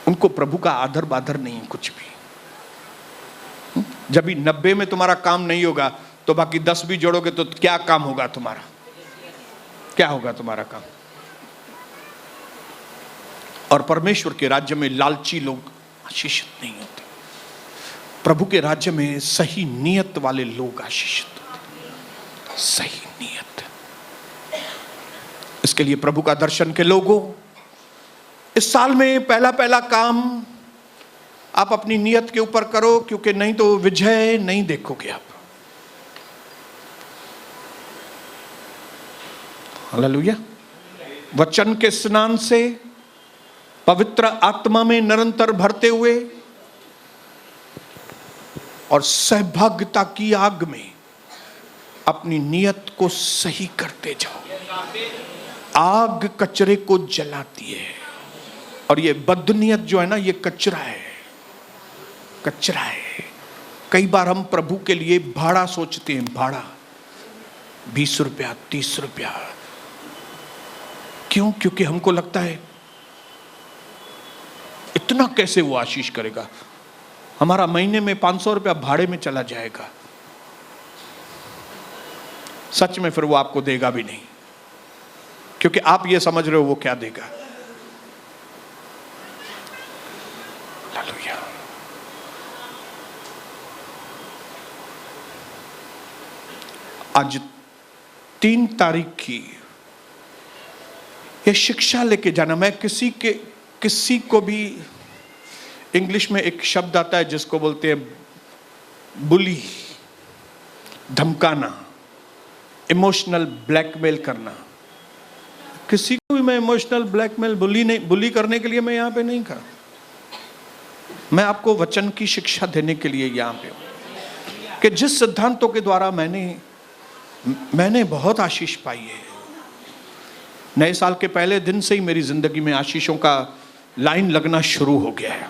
उनको प्रभु का आदर बादर नहीं कुछ भी। जब भी 90 में तुम्हारा काम नहीं होगा तो बाकी 10 भी जोड़ोगे तो क्या काम होगा तुम्हारा? क्या होगा तुम्हारा काम? और परमेश्वर के राज्य में लालची लोग आशीषित नहीं होते। प्रभु के राज्य में सही नियत वाले लोग आशीषित होते। सही नियत। इसके लिए प्रभु का दर्शन के लोगों, इस साल में पहला काम आप अपनी नियत के ऊपर करो, क्योंकि नहीं तो विजय नहीं देखोगे आप। हालेलुया। वचन के स्नान से पवित्र आत्मा में निरंतर भरते हुए और सहभागिता की आग में अपनी नियत को सही करते जाओ। आग कचरे को जलाती है और ये बदनियत जो है ना, ये कचरा है, कचरा है। कई बार हम प्रभु के लिए भाड़ा सोचते हैं, भाड़ा 20 रुपया 30 रुपया। क्यों? क्योंकि हमको लगता है इतना कैसे वो आशीष करेगा, हमारा महीने में 500 रुपया भाड़े में चला जाएगा। सच में फिर वो आपको देगा भी नहीं, क्योंकि आप ये समझ रहे हो वो क्या देगा। हालेलुया। आज 3 तारीख की ये शिक्षा लेके जाना। मैं किसी को भी, इंग्लिश में एक शब्द आता है जिसको बोलते हैं बुली, धमकाना, इमोशनल ब्लैकमेल करना। किसी को भी मैं इमोशनल ब्लैकमेल, बुली करने के लिए मैं यहां पे नहीं खड़ा। मैं आपको वचन की शिक्षा देने के लिए यहां पे हूं कि जिस सिद्धांतों के द्वारा मैंने बहुत आशीष पाई है। नए साल के पहले दिन से ही मेरी जिंदगी में आशीषों का लाइन लगना शुरू हो गया है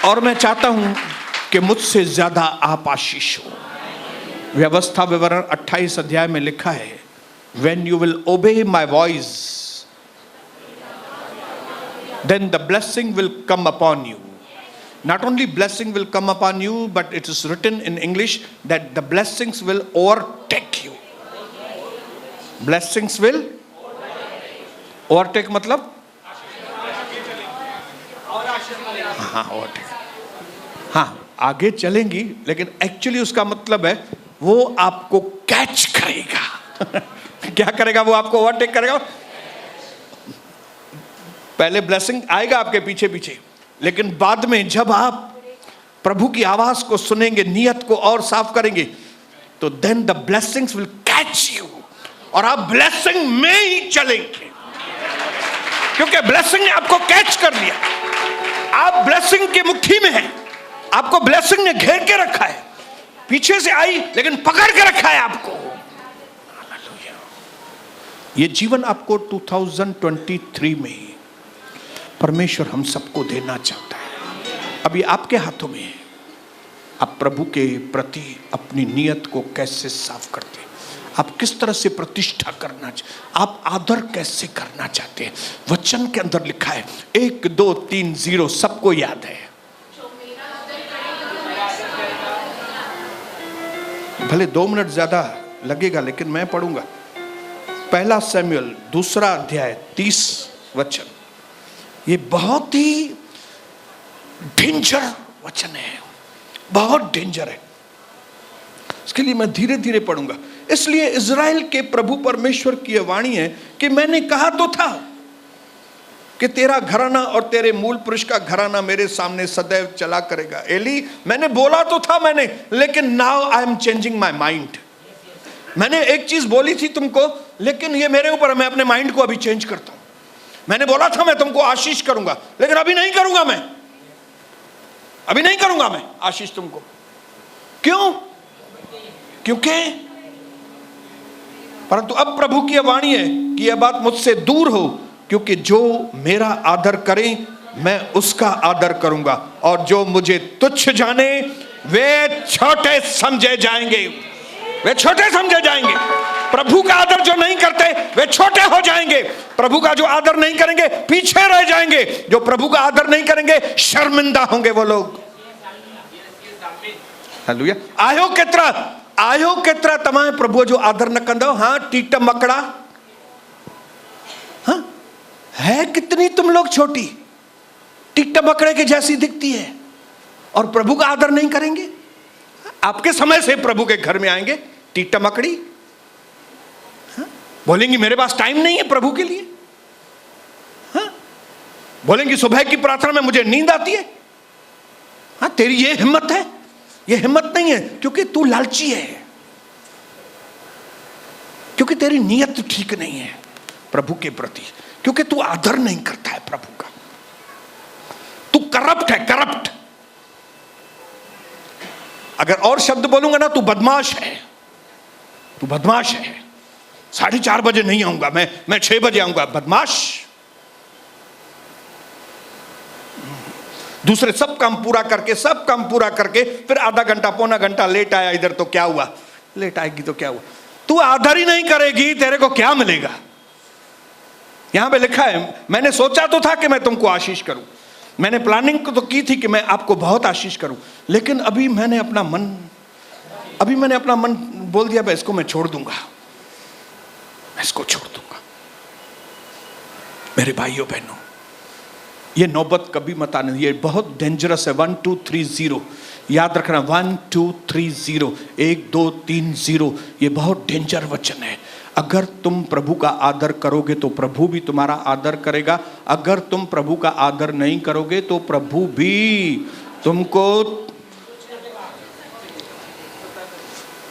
और मैं चाहता हूं कि मुझसे ज्यादा आप आशीष हो। व्यवस्था विवरण 28 अध्याय में लिखा है, when you will obey my voice then the blessing will come upon you. Not only blessing will come upon you, but it is written in English that the blessings will overtake you. Blessings will overtake मतलब हाँ overtake, हाँ आगे चलेंगी, लेकिन actually उसका मतलब है वो आपको कैच करेगा। क्या करेगा? वो आपको ओवरटेक करेगा। पहले ब्लेसिंग आएगा आपके पीछे पीछे, लेकिन बाद में जब आप प्रभु की आवाज को सुनेंगे, नियत को और साफ करेंगे, तो then the blessings will catch you और आप ब्लेसिंग में ही चलेंगे, क्योंकि ब्लेसिंग ने आपको कैच कर लिया। आप ब्लेसिंग की मुट्ठी में हैं, आपको ब्लेसिंग ने घेर के रखा है। पीछे से आई लेकिन पकड़ के रखा है आपको। ये जीवन आपको 2023 में परमेश्वर हम सबको देना चाहता है। अब ये आपके हाथों में है, आप प्रभु के प्रति अपनी नियत को कैसे साफ करते हैं, आप किस तरह से प्रतिष्ठा करना चाहते, आप आदर कैसे करना चाहते हैं। वचन के अंदर लिखा है 1 2 3 0, सबको याद है। भले 2 मिनट ज्यादा लगेगा लेकिन मैं पढ़ूंगा। 1 शमूएल 2 अध्याय 30 वचन। ये बहुत ही डेंजर वचन है, बहुत डेंजर है। इसके लिए मैं धीरे धीरे पढ़ूंगा। इसलिए इज़राइल के प्रभु परमेश्वर की यह वाणी है कि मैंने कहा तो था कि तेरा घराना और तेरे मूल पुरुष का घराना मेरे सामने सदैव चला करेगा। एली, मैंने बोला तो था लेकिन now I am changing my mind. मैंने एक चीज बोली थी तुमको, लेकिन ये मेरे ऊपर, मैं अपने माइंड को अभी चेंज करता हूं। मैंने बोला था मैं तुमको आशीष करूंगा, लेकिन अभी नहीं करूंगा, अभी नहीं करूंगा मैं आशीष तुमको। क्यों? क्योंकि परंतु अब प्रभु की वाणी है कि यह बात मुझसे दूर हो, क्योंकि जो मेरा आदर करे मैं उसका आदर करूंगा, और जो मुझे तुच्छ जाने वे छोटे समझे जाएंगे। वे छोटे समझे जाएंगे। प्रभु का आदर जो नहीं करते वे छोटे हो जाएंगे। प्रभु का जो आदर नहीं करेंगे पीछे रह जाएंगे। जो प्रभु का आदर नहीं करेंगे शर्मिंदा होंगे वो लोग। हालेलुया। आयो केतरा तमाए प्रभु जो आदर न कंदो। हाँ, टीटा मकड़ा, हाँ है कितनी तुम लोग छोटी, टीटा मकड़े के जैसी दिखती है, और प्रभु का आदर नहीं करेंगे। आपके समय से प्रभु के घर में आएंगे टीटा मकड़ी, हाँ? बोलेंगी मेरे पास टाइम नहीं है प्रभु के लिए, हाँ? बोलेंगी सुबह की प्रार्थना में मुझे नींद आती है। हाँ, तेरी ये हिम्मत है? ये हिम्मत नहीं है, क्योंकि तू लालची है, क्योंकि तेरी नियत ठीक नहीं है प्रभु के प्रति, क्योंकि तू आदर नहीं करता है प्रभु का। तू करप्ट है, करप्ट। अगर और शब्द बोलूंगा ना, तू बदमाश है, तू बदमाश है। 4:30 बजे नहीं आऊंगा मैं 6 बजे आऊंगा, बदमाश। दूसरे सब काम पूरा करके फिर आधा घंटा पौना घंटा लेट आया इधर, तो क्या हुआ? लेट आएगी तो क्या हुआ? तू आदर ही नहीं करेगी, तेरे को क्या मिलेगा? यहां पे लिखा है, मैंने सोचा तो था कि मैं तुमको आशीष करूं, मैंने प्लानिंग तो की थी कि मैं आपको बहुत आशीष करूं, लेकिन अभी मैंने अपना मन बोल दिया, इसको मैं छोड़ दूंगा, मैं इसको छोड़ दूंगा। मेरे भाइयों बहनों, ये नौबत कभी मत आने, ये बहुत डेंजरस है। 1 2 3 0 याद रखना, 1 2 3 0, 1 2 3 0, ये बहुत डेंजर वचन है। अगर तुम प्रभु का आदर करोगे तो प्रभु भी तुम्हारा आदर करेगा, अगर तुम प्रभु का आदर नहीं करोगे तो प्रभु भी तुमको।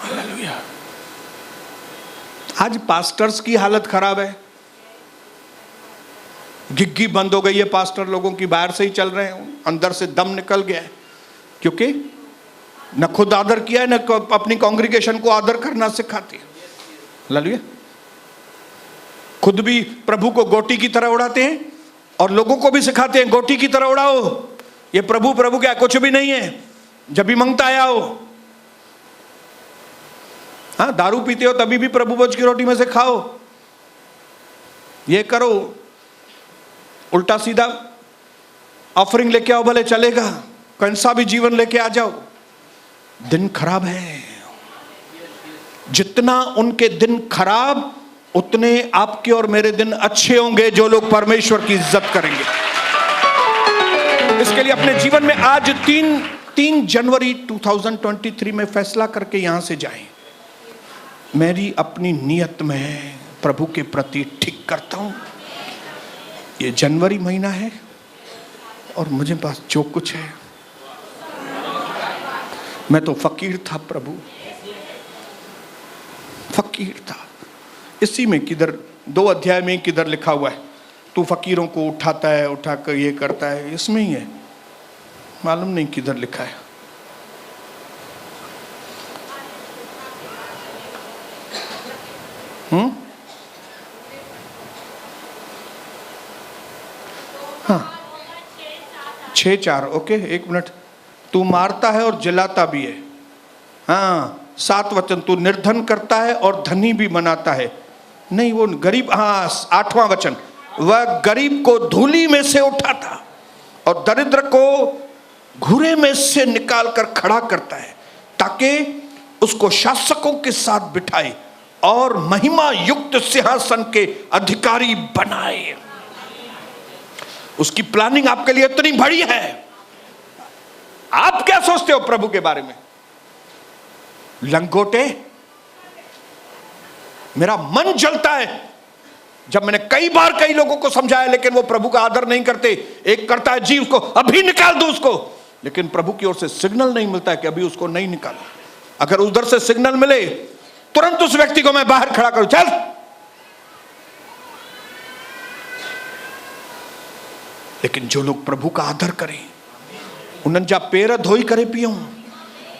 हालेलुया। आज पास्टर्स की हालत खराब है, गिग्गी बंद हो गई है पास्टर लोगों की, बाहर से ही चल रहे हैं, अंदर से दम निकल गया है, क्योंकि न खुद आदर किया है, न अपनी कांग्रीगेशन को आदर करना सिखाती है। हालेलुया। खुद भी प्रभु को गोटी की तरह उड़ाते हैं और लोगों को भी सिखाते हैं गोटी की तरह उड़ाओ, ये प्रभु प्रभु क्या कुछ भी नहीं है, जब भी मांगता है आओ। हाँ, दारू पीते हो तभी भी प्रभु भोज की रोटी में से खाओ, ये करो, उल्टा सीधा ऑफरिंग लेके आओ, भले चलेगा, कैसा भी जीवन लेके आ जाओ। दिन खराब है, जितना उनके दिन खराब उतने आपके और मेरे दिन अच्छे होंगे, जो लोग परमेश्वर की इज्जत करेंगे। इसके लिए अपने जीवन में आज 3 जनवरी 2023 में फैसला करके यहां से जाएं। मेरी अपनी नियत में प्रभु के प्रति ठीक करता हूं, ये जनवरी महीना है और मुझे पास जो कुछ है, मैं तो फकीर था प्रभु, फकीर था। इसी में किधर 2 अध्याय में किधर लिखा हुआ है, तू फकीरों को उठाता है, उठाकर ये करता है, इसमें ही है, मालूम नहीं किधर लिखा है। हाँ 6:4, ओके, 1 मिनट। तू मारता है और जलाता भी है। हाँ 7 वचन, तू निर्धन करता है और धनी भी बनाता है। नहीं, वो गरीब, हाँ 8वां वचन, वह गरीब को धूली में से उठाता और दरिद्र को घुरे में से निकाल कर खड़ा करता है, ताकि उसको शासकों के साथ बिठाए और महिमा युक्त सिंहासन के अधिकारी बनाए। उसकी प्लानिंग आपके लिए इतनी बड़ी है। आप क्या सोचते हो प्रभु के बारे में? लंगोटे, मेरा मन जलता है जब मैंने कई बार कई लोगों को समझाया, लेकिन वो प्रभु का आदर नहीं करते। एक करता है जी उसको अभी निकाल दो उसको, लेकिन प्रभु की ओर से सिग्नल नहीं मिलता है कि अभी उसको नहीं निकालो। अगर उधर से सिग्नल मिले तुरंत उस व्यक्ति को मैं बाहर खड़ा करूं, चल। लेकिन जो लोग प्रभु का आदर करें, उन्हें जा पैर धोई करे पीऊं,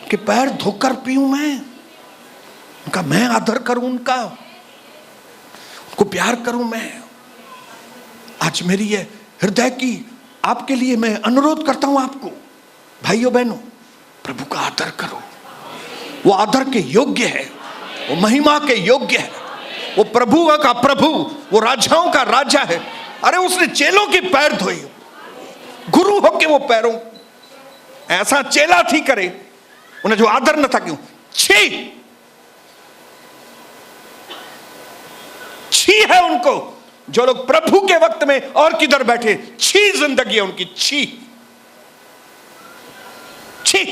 कि पैर धोकर पीऊं मैं उनका, मैं आदर करूं उनका, उनको प्यार करूं मैं। आज मेरी ये हृदय की आपके लिए मैं अनुरोध करता हूं आपको, भाइयों बहनों, प्रभु का आदर करो। वो आदर के योग्य है, वो महिमा के योग्य है, वो प्रभु का प्रभु, वो राजाओं का राजा है। अरे उसने चेलों के पैर धोए, गुरु होके वो पैरों, ऐसा चेला थी करे, उन्हें जो आदर न था, क्यों? छी छी है उनको, जो लोग प्रभु के वक्त में और किधर बैठे, छी जिंदगी है उनकी, छी छी,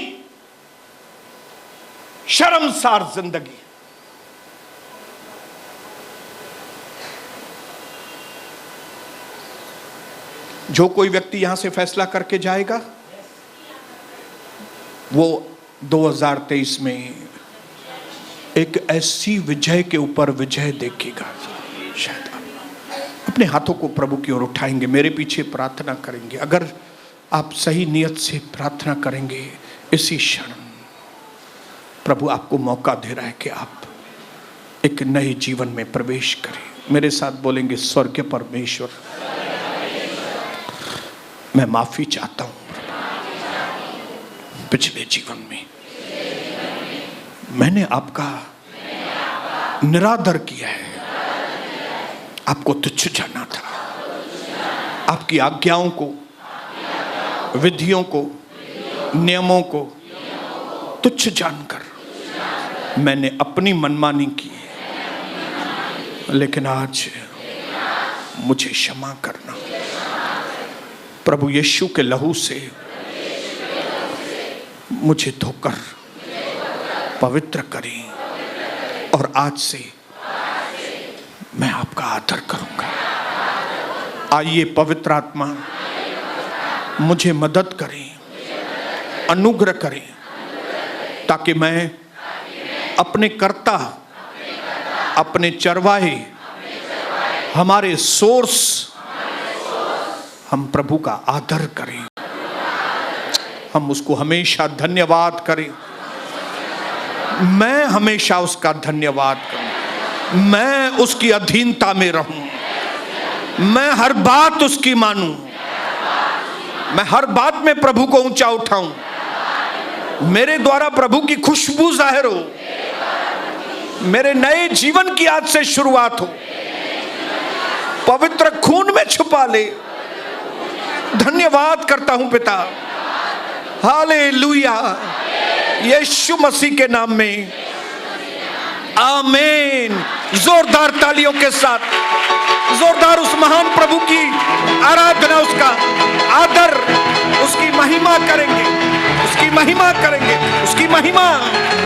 शर्मसार जिंदगी। जो कोई व्यक्ति यहां से फैसला करके जाएगा, वो 2023 में एक ऐसी विजय के ऊपर विजय देखेगा। शायद अपने हाथों को प्रभु की ओर उठाएंगे, मेरे पीछे प्रार्थना करेंगे। अगर आप सही नियत से प्रार्थना करेंगे, इसी क्षण प्रभु आपको मौका दे रहा है कि आप एक नए जीवन में प्रवेश करें। मेरे साथ बोलेंगे, स्वर्गीय परमेश्वर, मैं माफी चाहता हूं पिछले जीवन में मैंने आपका निरादर किया है, आपको तुच्छ जाना था, आपकी आज्ञाओं को, विधियों को, नियमों को तुच्छ जानकर मैंने अपनी मनमानी की। लेकिन आज मुझे क्षमा करना, प्रभु यीशु के लहू से मुझे धोकर पवित्र करें, और आज से मैं आपका आदर करूंगा। आइए पवित्र आत्मा मुझे मदद करें, अनुग्रह करें, ताकि मैं अपने कर्ता, अपने चरवाहे, हमारे सोर्स, हम प्रभु का आदर करें, हम उसको हमेशा धन्यवाद करें। मैं हमेशा उसका धन्यवाद करूं, मैं उसकी अधीनता में रहूं, मैं हर बात उसकी मानूं, मैं हर बात में प्रभु को ऊंचा उठाऊं, मेरे द्वारा प्रभु की खुशबू जाहिर हो, मेरे नए जीवन की आज से शुरुआत हो, पवित्र खून में छुपा ले। धन्यवाद करता हूं पिता, हालेलुया, यीशु मसीह के नाम में आमीन। जोरदार तालियों के साथ जोरदार उस महान प्रभु की आराधना, उसका आदर, उसकी महिमा करेंगे, उसकी महिमा करेंगे, उसकी महिमा।